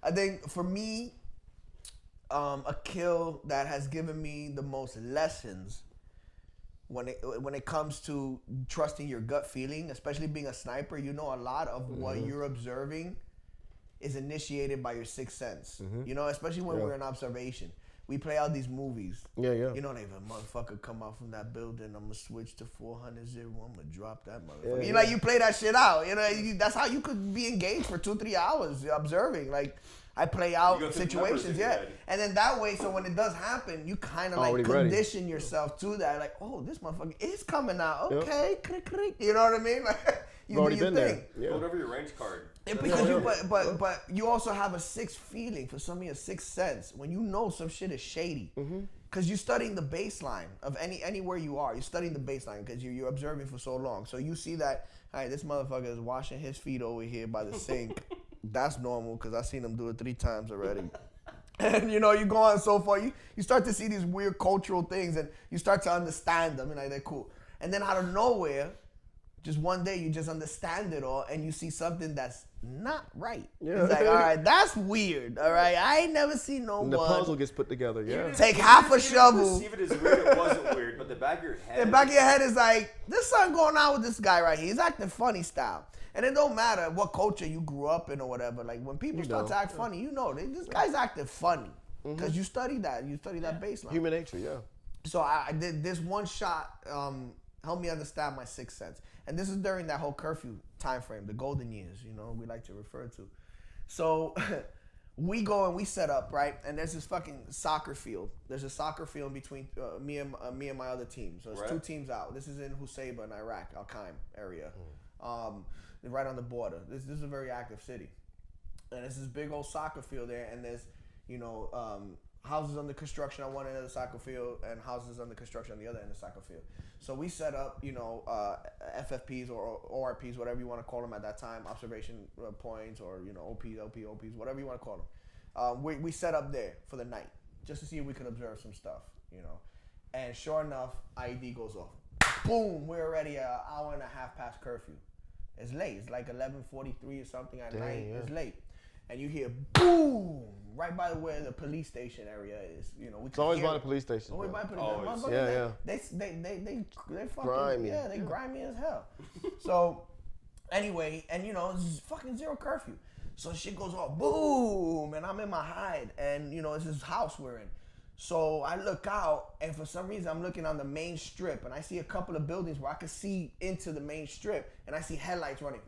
I think for me, a kill that has given me the most lessons when it comes to trusting your gut feeling, especially being a sniper, you know, a lot of what you're observing is initiated by your sixth sense. You know, especially when we're in observation. We play out these movies. Yeah. You know, if a motherfucker come out from that building, I'm gonna switch to 400-0. I'm gonna drop that motherfucker. You like, you play that shit out. You know, that's how you could be engaged for 2-3 hours observing. Like, I play out situations, and then that way, so when it does happen, you kind of like condition yourself to that. Like, oh, this motherfucker is coming out. Okay, you know what I mean? Like, you do your thing. Hold over your range card. Because but you also have a sixth feeling, for some of you, a sixth sense when you know some shit is shady. Because you're studying the baseline of anywhere you are. You're studying the baseline because you're observing for so long. So you see that, all right, this motherfucker is washing his feet over here by the sink. That's normal because I've seen him do it 3 times already. And you know, you go on so far, you start to see these weird cultural things and you start to understand them and like, they're cool. And then out of nowhere, just one day you just understand it all and you see something that's not right. It's like, all right, that's weird. All right, I ain't never seen no one. The puzzle gets put together. Take half a shovel. Perceive it as weird. It wasn't weird, but the back of your head. The back of your head is like, there's something going on with this guy right here. He's acting funny style. And it don't matter what culture you grew up in or whatever. Like when people start to act funny, you know, this guy's acting funny because you study that. You study that baseline. Human nature, So I did this one shot. Helped me understand my sixth sense. And this is during that whole curfew time frame, the golden years, you know, we like to refer to. So we go and we set up, right? And there's this fucking soccer field. There's a soccer field between me and my other team. So there's 2 teams out. This is in Husayba in Iraq, Al-Qaim area. Right on the border. This is a very active city. And there's this big old soccer field there, and there's, you know, houses under construction on one end of the soccer field and houses under construction on the other end of the soccer field. So we set up, you know, FFPs or ORPs, whatever you want to call them at that time, observation points or, you know, OPs, whatever you want to call them. We set up there for the night just to see if we could observe some stuff, you know. And sure enough, IED goes off. Boom, we're already an hour and a half past curfew. It's late. It's like 11:43 or something at night. Yeah. It's late. And you hear boom right by where the police station area is. You know, it's always by the police station. Always by the police station. They fucking grimy. Yeah, they grimy as hell. So anyway, and you know, it's fucking zero curfew. So shit goes off, boom, and I'm in my hide, and you know, it's this house we're in. So I look out, and for some reason I'm looking on the main strip, and I see a couple of buildings where I could see into the main strip, and I see headlights running,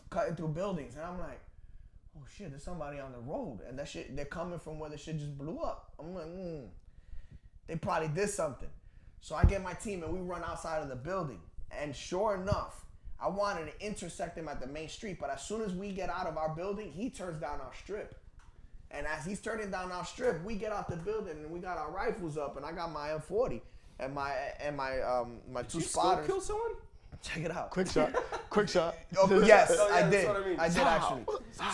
cutting through buildings, and I'm like, oh shit, there's somebody on the road, and that shit, they're coming from where the shit just blew up. I'm like, they probably did something. So I get my team, and we run outside of the building, and sure enough, I wanted to intersect him at the main street, but as soon as we get out of our building, he turns down our strip. And as he's turning down our strip, we get out the building and we got our rifles up, and I got my M40 and my 2 spotters. Did you kill someone? Check it out. Quick shot. Oh, yes, I did. I did actually.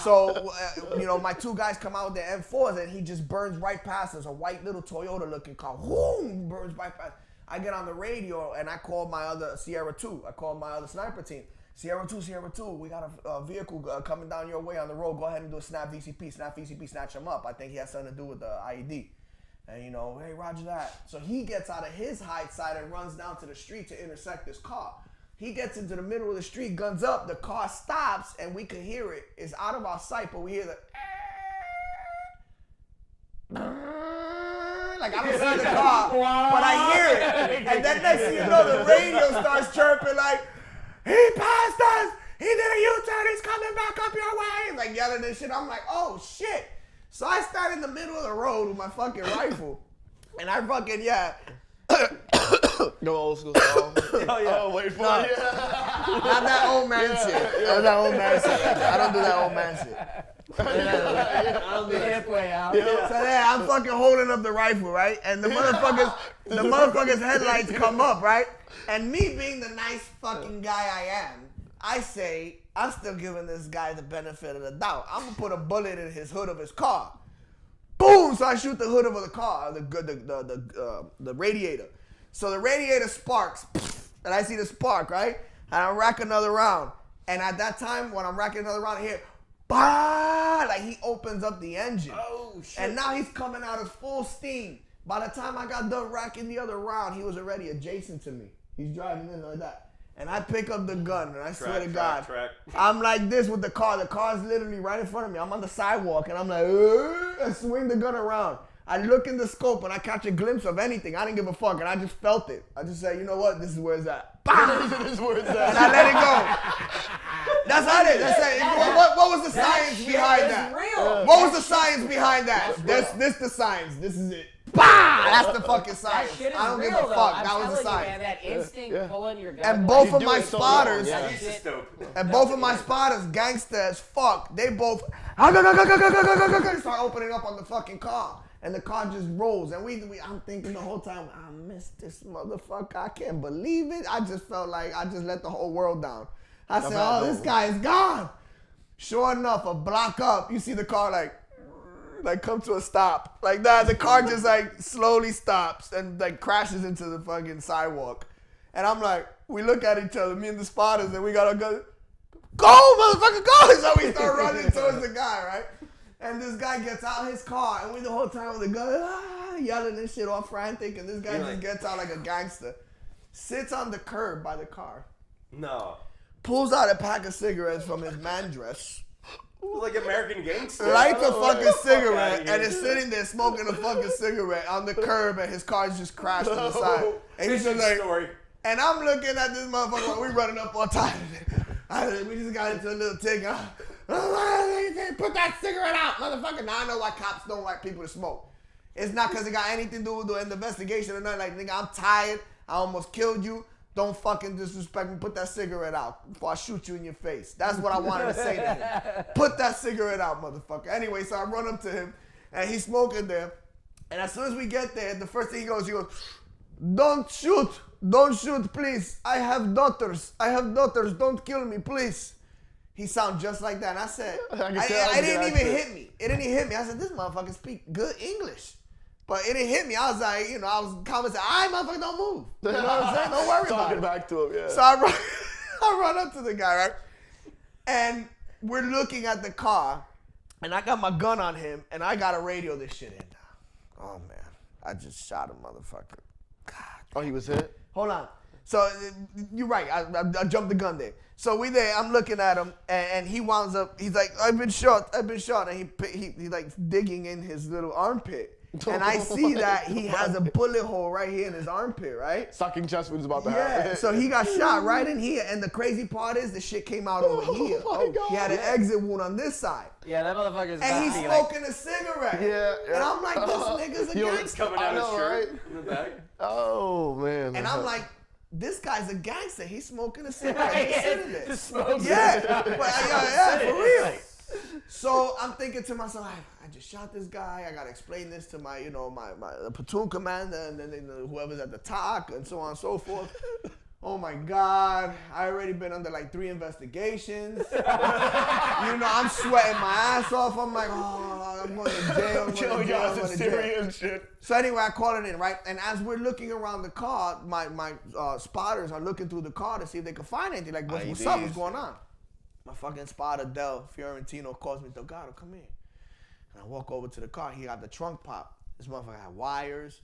So you know, my 2 guys come out with their M4s, and he just burns right past us. A white little Toyota looking car, boom, burns right past. I get on the radio and I call my other Sierra 2. I call my other sniper team. Sierra 2, we got a vehicle coming down your way on the road. Go ahead and do a snap VCP, snatch him up. I think he has something to do with the IED. And you know, hey, roger that. So he gets out of his hide side and runs down to the street to intersect this car. He gets into the middle of the street, guns up, the car stops, and we can hear it. It's out of our sight, but we hear the like, I don't see the car, but I hear it. And then next thing you know, the radio starts chirping like, he passed us! He did a U-turn, he's coming back up your way! Like yelling this shit. I'm like, oh shit. So I stand in the middle of the road with my fucking rifle. And I fucking, No old school song. Oh, wait for it. Not that old man shit. Not that old man shit. I don't do that old man shit. I'll be halfway out. So yeah, I'm fucking holding up the rifle, right? And the motherfuckers headlights come up, right? And me being the nice fucking guy I am, I say, I'm still giving this guy the benefit of the doubt. I'm gonna put a bullet in his hood of his car. Boom! So I shoot the hood of the car, the radiator. So the radiator sparks, and I see the spark, right? And I rack another round. And at that time, when I'm racking another round, I hear, bah, like he opens up the engine. Oh, shit. And now he's coming out at full steam. By the time I got done racking the other round, he was already adjacent to me. He's driving in like that. And I pick up the gun, and I swear to God, I'm like this with the car. The car's literally right in front of me. I'm on the sidewalk, and I'm like, I swing the gun around. I look in the scope, and I catch a glimpse of anything. I didn't give a fuck, and I just felt it. I just said, you know what? This is where it's at. Bam! This is where it's at. And I let it go. That's how it is. That's it. What was the science behind that? Real. What was the science behind that? This the science. This is it. Bah! That's the fucking science. That shit is I don't real, give a though. fuck. I'm That was the telling you, science. man, that instinct pulling your gun. And both You of do my it so spotters, wrong, and both of my spotters, gangster as fuck, they both start opening up on the fucking car. And the car just rolls. And I'm thinking the whole time, I missed this motherfucker. I can't believe it. I just felt like I just let the whole world down. I said, oh, this guy is gone. Sure enough, a block up, you see the car like come to a stop. Like that, the car just like slowly stops and like crashes into the fucking sidewalk. And I'm like, we look at each other, me and the spotters, and we got our guns. Go, motherfucker, go! So we start running towards the guy, right? And this guy gets out his car, and we the whole time with the gun, yelling this shit all frantic, and this guy just gets out like a gangster. Sits on the curb by the car. No. Pulls out a pack of cigarettes from his man dress. Like American Gangster. Lights a fucking cigarette and is sitting there smoking a fucking cigarette on the curb, and his car's just crashed to the side. And he's just like, and I'm looking at this motherfucker, we running up on time. We just got into a little tick. Put that cigarette out, motherfucker. Now I know why cops don't like people to smoke. It's not because it got anything to do with the investigation or nothing. Like, nigga, I'm tired. I almost killed you. Don't fucking disrespect me. Put that cigarette out before I shoot you in your face. That's what I wanted to say to him. Put that cigarette out, motherfucker. Anyway, so I run up to him, and he's smoking there. And as soon as we get there, the first thing he goes, don't shoot. Don't shoot, please. I have daughters. Don't kill me, please. He sounds just like that. And I said, it didn't even hit me. It didn't even hit me. I said, this motherfucker speak good English. But it didn't hit me. I was like, I was commenting, all right, motherfucker, don't move. You know what I'm saying? Don't worry about it. Talking back to him, yeah. So I run up to the guy, right? And we're looking at the car, and I got my gun on him, and I got to radio this shit in now. Oh, man. I just shot a motherfucker. God. Oh, he was hit? Hold on. So you're right. I jumped the gun there. So we there. I'm looking at him, and he winds up. He's like, I've been shot. And he like digging in his little armpit. And I see that he has a bullet hole right here in his armpit, right? Sucking chest wounds about to happen. Yeah, so he got shot right in here. And the crazy part is the shit came out over here. My God. He had an exit wound on this side. Yeah, that motherfucker's And he's smoking a cigarette. Yeah. And I'm like, this nigga's a gangster. Coming out his shirt in the back. Oh, man. And I'm like, this guy's a gangster. He's smoking a cigarette. He's sitting there. Just smoking. Yeah, yeah, for real. So I'm thinking to myself, I just shot this guy. I gotta explain this to my, my platoon commander, and then whoever's at the TOC, and so on and so forth. Oh my God, I already been under like 3 investigations. I'm sweating my ass off. I'm like, I'm going to jail. I'm going to jail. Shit. So anyway, I call it in, right? And as we're looking around the car, my spotters are looking through the car to see if they can find anything. Like, what's up? What's going on? My fucking spotter, Del Fiorentino, calls me, Delgado, come here. And I walk over to the car. He got the trunk pop. This motherfucker had wires,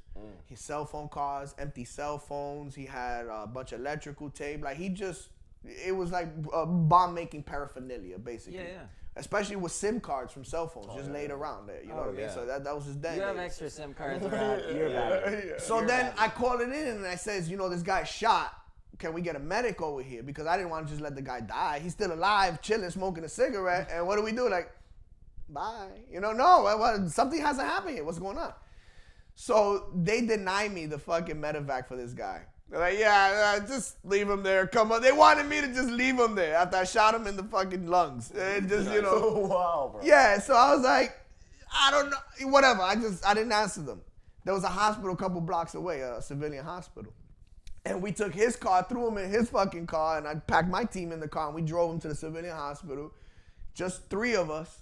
his cell phone cards, empty cell phones. He had a bunch of electrical tape. Like, it was like bomb-making paraphernalia, basically. Yeah. Especially with SIM cards from cell phones just laid around there. You know what I mean? So that was his day. You have extra SIM cards around your bag. So then I call it in and I says, this guy shot. Can we get a medic over here? Because I didn't want to just let the guy die. He's still alive, chilling, smoking a cigarette. And what do we do? Like, bye. No, something hasn't happened here. What's going on? So they deny me the fucking medevac for this guy. They're like, just leave him there. Come on. They wanted me to just leave him there after I shot him in the fucking lungs. And just, Wow, bro. Yeah, so I was like, I don't know. Whatever. I didn't answer them. There was a hospital a couple blocks away, a civilian hospital. And we took his car, threw him in his fucking car, and I packed my team in the car, and we drove him to the civilian hospital. Just 3 of us.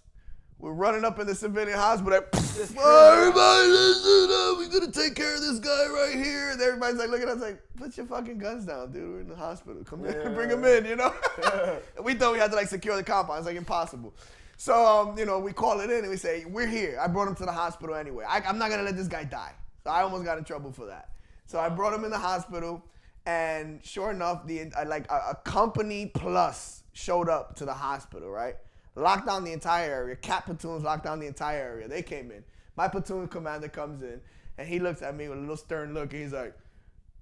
We're running up in the civilian hospital. Everybody, listen up. We're going to take care of this guy right here. And everybody's like looking at us like, put your fucking guns down, dude. We're in the hospital. Come here, bring him in, And we thought we had to secure the compound. It's like impossible. So, we call it in and we say, we're here. I brought him to the hospital anyway. I'm not going to let this guy die. So I almost got in trouble for that. So I brought him in the hospital, and sure enough, a company plus showed up to the hospital, right? Locked down the entire area. Cat platoons locked down the entire area. They came in. My platoon commander comes in, and he looks at me with a little stern look, and he's like,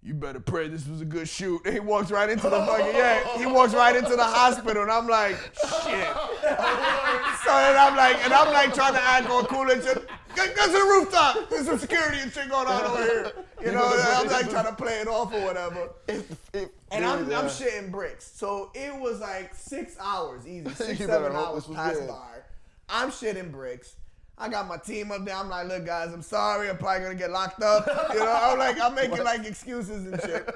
you better pray this was a good shoot. And he walks right into the fucking, he walks right into the hospital, and I'm like, shit. So I'm like trying to act all cool and shit. Get to the rooftop. There's some security and shit going on over here. I'm like trying to play it off or whatever. And I'm shitting bricks. So it was like 6 hours, easy. 6-7 hours passed by. I'm shitting bricks. I got my team up there. I'm like, look, guys, I'm sorry. I'm probably gonna get locked up. I'm making like excuses and shit.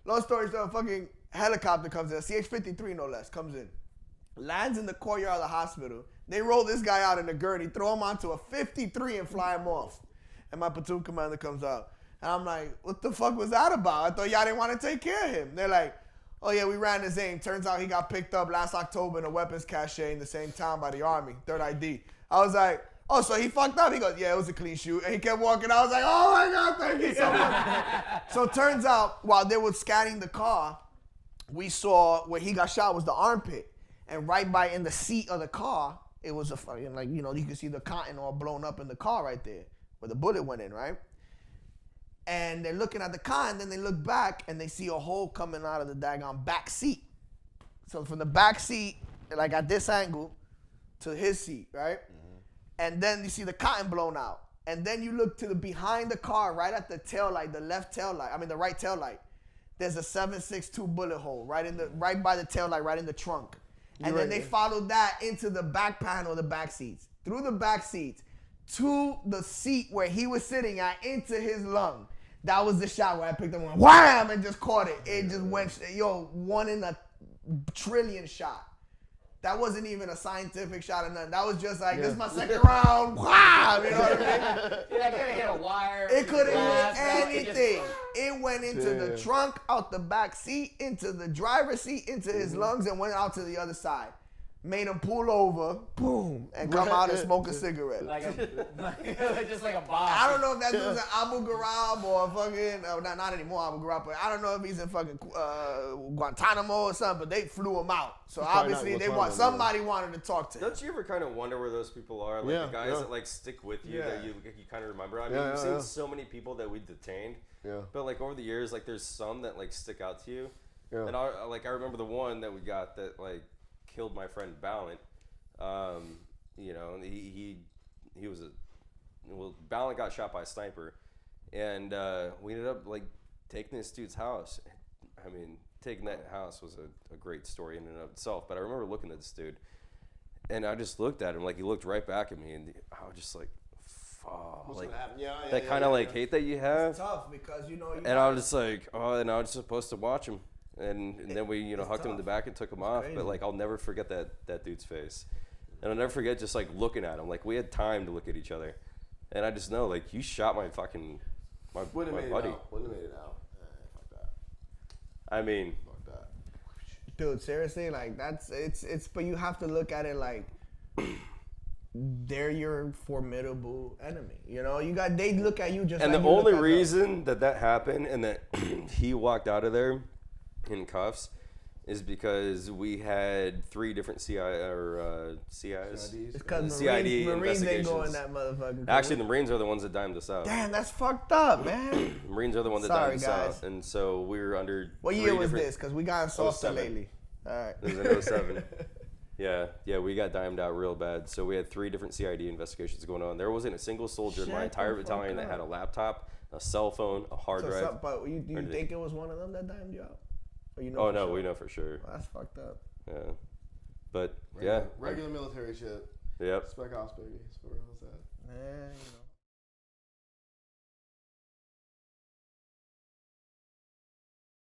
Long story short, a fucking helicopter comes in, CH-53 no less, comes in, lands in the courtyard of the hospital. They roll this guy out in a gurney, throw him onto a 53 and fly him off. And my platoon commander comes out. And I'm like, what the fuck was that about? I thought y'all didn't want to take care of him. They're like, oh yeah, we ran his aim. Turns out he got picked up last October in a weapons cache in the same town by the Army, 3rd ID. I was like, oh, so he fucked up? He goes, yeah, it was a clean shoot. And he kept walking. I was like, oh my God, thank you so much. So it turns out, while they were scanning the car, we saw where he got shot was the armpit. And right by in the seat of the car, it was a fucking, you can see the cotton all blown up in the car right there, where the bullet went in, right? And they're looking at the car, and then they look back, and they see a hole coming out of the daggone back seat. So from the back seat, like at this angle, to his seat, right? Mm-hmm. And then you see the cotton blown out. And then you look to the behind the car, right at the tail light, the right tail light. There's a 7.62 bullet hole right by the tail light, right in the trunk. And then they followed that into the back panel, the back seats, through the back seats, to the seat where he was sitting at, into his lung. That was the shot where I picked him and went, wham, and just caught it. It just went, 1 in a trillion shot. That wasn't even a scientific shot or nothing. That was just like, this is my second round. Wow, you know what I mean? Yeah, that could have hit a wire. It could have hit anything. It went into the trunk, out the back seat, into the driver's seat, into his lungs, and went out to the other side. Made him pull over, boom, and come out and smoke a cigarette. Just like a bomb. I don't know if that dude's in Abu Ghraib or fucking, not anymore Abu Ghraib, but I don't know if he's in fucking Guantanamo or something, but they flew him out. So obviously somebody wanted to talk to him. Don't you ever kind of wonder where those people are? Like the guys that like stick with you that you kind of remember? I mean, you've seen so many people that we detained. Yeah. But like over the years, like there's some that like stick out to you. Yeah. And I remember the one that we got that like killed my friend Ballant. He was Ballant got shot by a sniper, and we ended up like taking this dude's house. I mean, taking that house was a great story in and of itself. But I remember looking at this dude, and I just looked at him like he looked right back at me, and I was just like, fuck, like that kind of hate that you have. It's tough because and I was just like, and I was supposed to watch him. And then we, hucked him in the back and took him off. Crazy. But like, I'll never forget that dude's face, and I'll never forget just like looking at him. Like we had time to look at each other, and I just know like you shot my buddy. Wouldn't have made it out. Fuck that. I mean, fuck that. Dude, seriously, like it's. But you have to look at it like they're your formidable enemy. They look at you just. And like the only reason that happened and that he walked out of there in cuffs is because we had 3 different CIs. It's because CID Marines ain't investigations. going that motherfucker. Actually, the Marines are the ones that dimed us out. Damn, that's fucked up, man. Marines are the ones that dimed us out. And so we were under. What year was this? Because we got softer lately. All right. It was in 07. Yeah, we got dimed out real bad. So we had 3 different CID investigations going on. There wasn't a single soldier in my entire battalion that had a laptop, a cell phone, a hard drive. But you think it was one of them that dimed you out? We know for sure. Well, that's fucked up. Yeah, but regular military shit. Yep. Spec ops, baby. That's what I was at. Man,